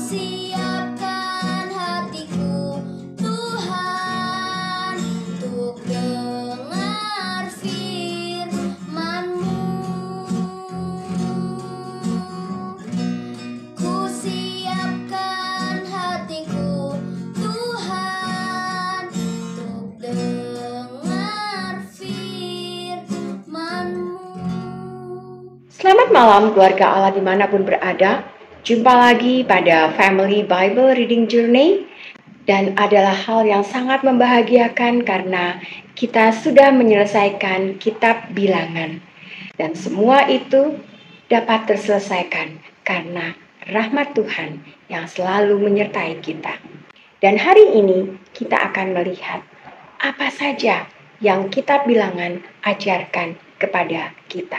siapkan hatiku, Tuhan, untuk dengar firman-Mu. Ku siapkan hatiku, Tuhan, untuk dengar firman-Mu. Selamat malam keluarga Allah dimanapun berada. Jumpa lagi pada Family Bible Reading Journey. Dan adalah hal yang sangat membahagiakan karena kita sudah menyelesaikan kitab Bilangan. Dan semua itu dapat terselesaikan karena rahmat Tuhan yang selalu menyertai kita. Dan hari ini kita akan melihat apa saja yang kitab Bilangan ajarkan kepada kita.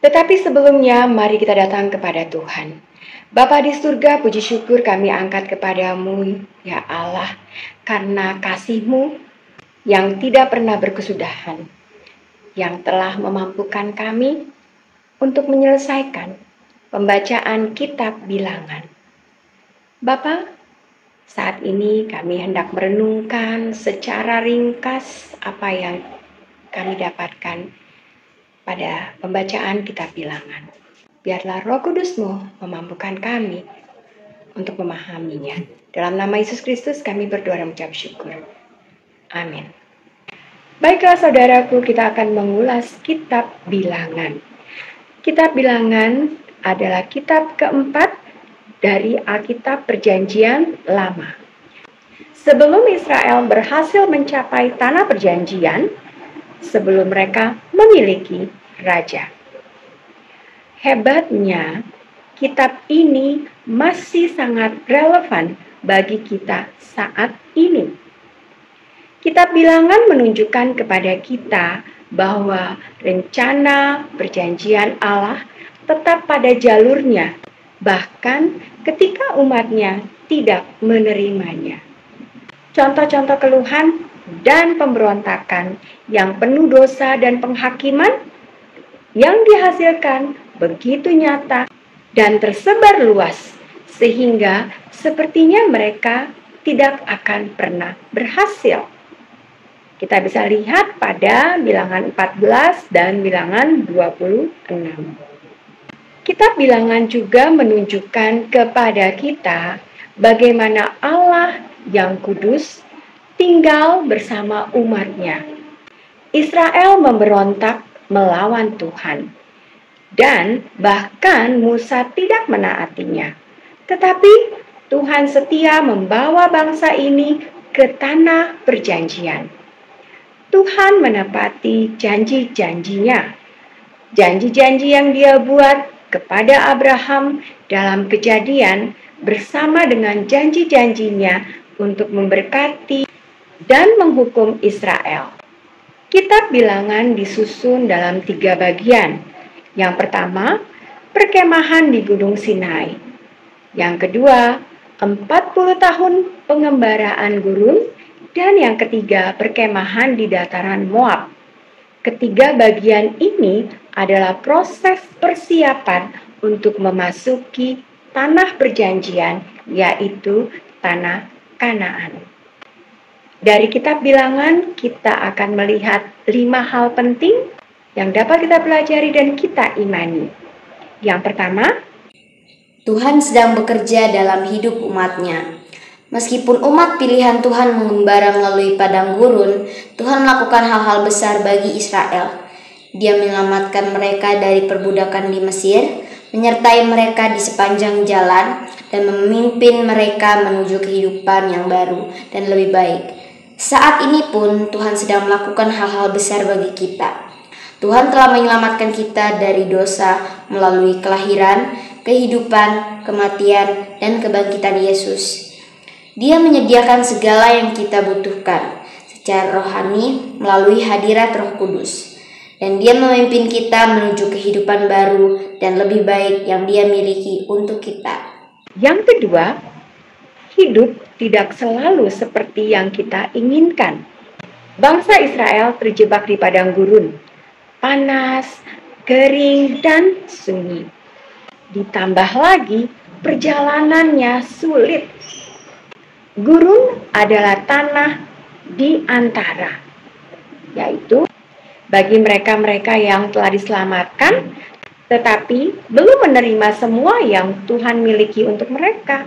Tetapi sebelumnya, mari kita datang kepada Tuhan. Bapa di surga, puji syukur kami angkat kepadamu, ya Allah, karena kasih-Mu yang tidak pernah berkesudahan, yang telah memampukan kami untuk menyelesaikan pembacaan kitab Bilangan. Bapa, saat ini kami hendak merenungkan secara ringkas apa yang kami dapatkan pada pembacaan kitab Bilangan. Biarlah Roh Kudus-Mu memampukan kami untuk memahaminya. Dalam nama Yesus Kristus kami berdoa dan mengucap syukur. Amin. Baiklah saudaraku, kita akan mengulas kitab Bilangan. Kitab Bilangan adalah kitab keempat dari Alkitab Perjanjian Lama. Sebelum Israel berhasil mencapai tanah perjanjian, sebelum mereka memiliki raja. Hebatnya, kitab ini masih sangat relevan bagi kita saat ini. Kitab Bilangan menunjukkan kepada kita bahwa rencana perjanjian Allah tetap pada jalurnya, bahkan ketika umatnya tidak menerimanya. Contoh-contoh keluhan dan pemberontakan yang penuh dosa dan penghakiman yang dihasilkan begitu nyata dan tersebar luas, sehingga sepertinya mereka tidak akan pernah berhasil. Kita bisa lihat pada Bilangan 14 dan Bilangan 26. Kitab Bilangan juga menunjukkan kepada kita bagaimana Allah yang kudus tinggal bersama umatnya. Israel memberontak melawan Tuhan. Dan bahkan Musa tidak menaatinya. Tetapi Tuhan setia membawa bangsa ini ke tanah perjanjian. Tuhan menepati janji-janjinya. Janji-janji yang Dia buat kepada Abraham dalam Kejadian bersama dengan janji-janjinya untuk memberkati dan menghukum Israel. Kitab Bilangan disusun dalam 3 bagian. Yang pertama, perkemahan di Gunung Sinai. Yang kedua, 40 tahun pengembaraan gurun. Dan yang ketiga, perkemahan di dataran Moab. Ketiga bagian ini adalah proses persiapan untuk memasuki tanah perjanjian, yaitu tanah Kanaan. Dari kitab Bilangan, kita akan melihat 5 hal penting yang dapat kita pelajari dan kita imani. Yang pertama, Tuhan sedang bekerja dalam hidup umatnya. Meskipun umat pilihan Tuhan mengembara melalui padang gurun, Tuhan melakukan hal-hal besar bagi Israel. Dia menyelamatkan mereka dari perbudakan di Mesir, menyertai mereka di sepanjang jalan, dan memimpin mereka menuju kehidupan yang baru dan lebih baik. Saat ini pun Tuhan sedang melakukan hal-hal besar bagi kita. Tuhan telah menyelamatkan kita dari dosa melalui kelahiran, kehidupan, kematian, dan kebangkitan Yesus. Dia menyediakan segala yang kita butuhkan secara rohani melalui hadirat Roh Kudus. Dan Dia memimpin kita menuju kehidupan baru dan lebih baik yang Dia miliki untuk kita. Yang kedua, hidup tidak selalu seperti yang kita inginkan. Bangsa Israel terjebak di padang gurun. Panas, kering, dan sunyi. Ditambah lagi perjalanannya sulit. Gurun adalah tanah di antara, yaitu bagi mereka-mereka yang telah diselamatkan, tetapi belum menerima semua yang Tuhan miliki untuk mereka.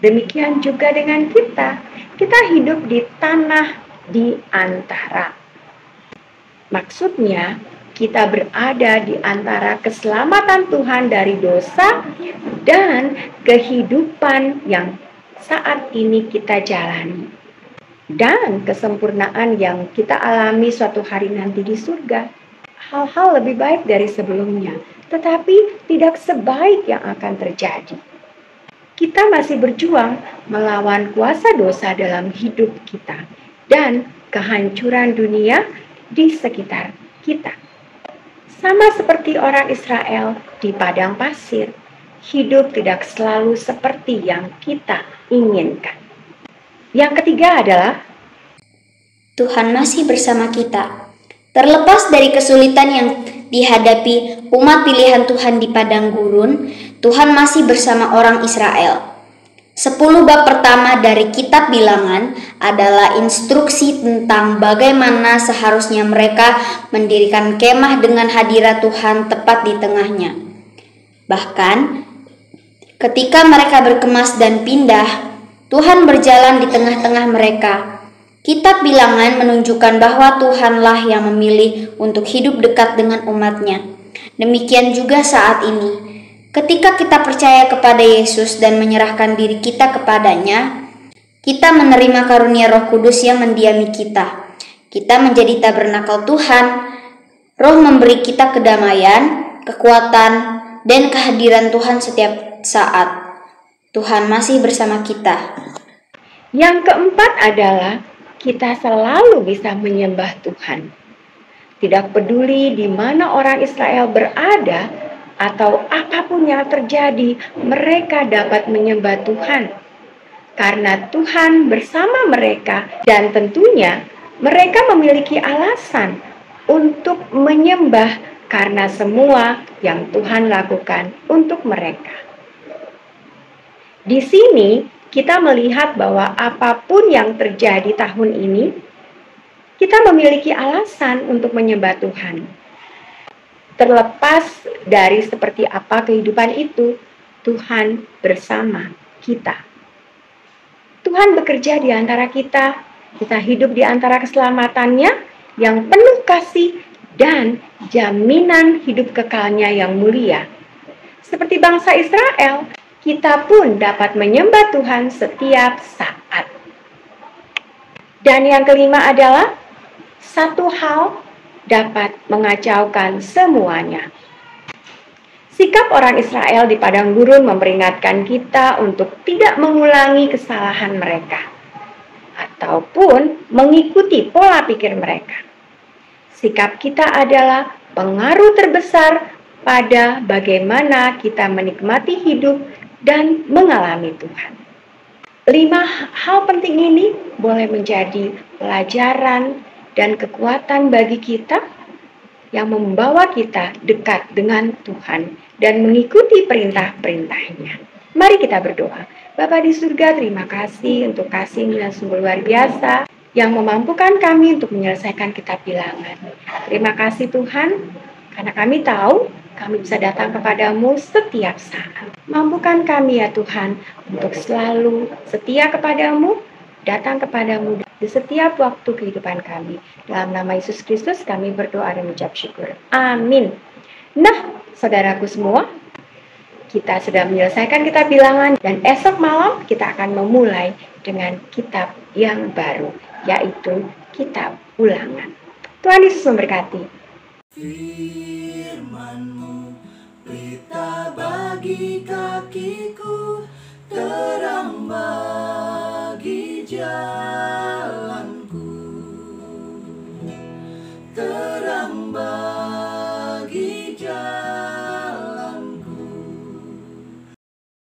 Demikian juga dengan kita. Kita hidup di tanah di antara. Maksudnya, kita berada di antara keselamatan Tuhan dari dosa dan kehidupan yang saat ini kita jalani, dan kesempurnaan yang kita alami suatu hari nanti di surga. Hal-hal lebih baik dari sebelumnya, tetapi tidak sebaik yang akan terjadi. Kita masih berjuang melawan kuasa dosa dalam hidup kita dan kehancuran dunia di sekitar kita. Sama seperti orang Israel di padang pasir, hidup tidak selalu seperti yang kita inginkan. Yang ketiga adalah Tuhan masih bersama kita. Terlepas dari kesulitan yang dihadapi umat pilihan Tuhan di padang gurun, Tuhan masih bersama orang Israel. 10 bab pertama dari kitab Bilangan adalah instruksi tentang bagaimana seharusnya mereka mendirikan kemah dengan hadirat Tuhan tepat di tengahnya. Bahkan, ketika mereka berkemas dan pindah, Tuhan berjalan di tengah-tengah mereka. Kitab Bilangan menunjukkan bahwa Tuhanlah yang memilih untuk hidup dekat dengan umatnya. Demikian juga saat ini. Ketika kita percaya kepada Yesus dan menyerahkan diri kita kepadanya, kita menerima karunia Roh Kudus yang mendiami kita. Kita menjadi tabernakel Tuhan. Roh memberi kita kedamaian, kekuatan, dan kehadiran Tuhan setiap saat. Tuhan masih bersama kita. Yang keempat adalah kita selalu bisa menyembah Tuhan. Tidak peduli di mana orang Israel berada atau apapun yang terjadi, mereka dapat menyembah Tuhan. Karena Tuhan bersama mereka, dan tentunya mereka memiliki alasan untuk menyembah karena semua yang Tuhan lakukan untuk mereka. Di sini kita melihat bahwa apapun yang terjadi tahun ini, kita memiliki alasan untuk menyembah Tuhan. Terlepas dari seperti apa kehidupan itu, Tuhan bersama kita. Tuhan bekerja di antara kita, kita hidup di antara keselamatannya yang penuh kasih dan jaminan hidup kekalnya yang mulia. Seperti bangsa Israel, kita pun dapat menyembah Tuhan setiap saat. Dan yang kelima adalah satu hal dapat mengacaukan semuanya. Sikap orang Israel di padang gurun memperingatkan kita untuk tidak mengulangi kesalahan mereka ataupun mengikuti pola pikir mereka. Sikap kita adalah pengaruh terbesar pada bagaimana kita menikmati hidup dan mengalami Tuhan. 5 hal penting ini boleh menjadi pelajaran dan kekuatan bagi kita yang membawa kita dekat dengan Tuhan dan mengikuti perintah-perintahnya. Mari kita berdoa. Bapa di surga, terima kasih untuk kasih-Mu yang sungguh luar biasa yang memampukan kami untuk menyelesaikan kitab Bilangan. Terima kasih Tuhan, karena kami tahu kami bisa datang kepadamu setiap saat. Mampukan kami ya Tuhan untuk selalu setia kepadamu, datang kepadamu di setiap waktu kehidupan kami. Dalam nama Yesus Kristus kami berdoa dan mengucap syukur. Amin. Nah, saudaraku semua, kita sudah menyelesaikan kitab Bilangan dan esok malam kita akan memulai dengan kitab yang baru, yaitu kitab Ulangan. Tuhan Yesus memberkati. Firman-Mu, pelita bagi kakiku, terang bagi jalan.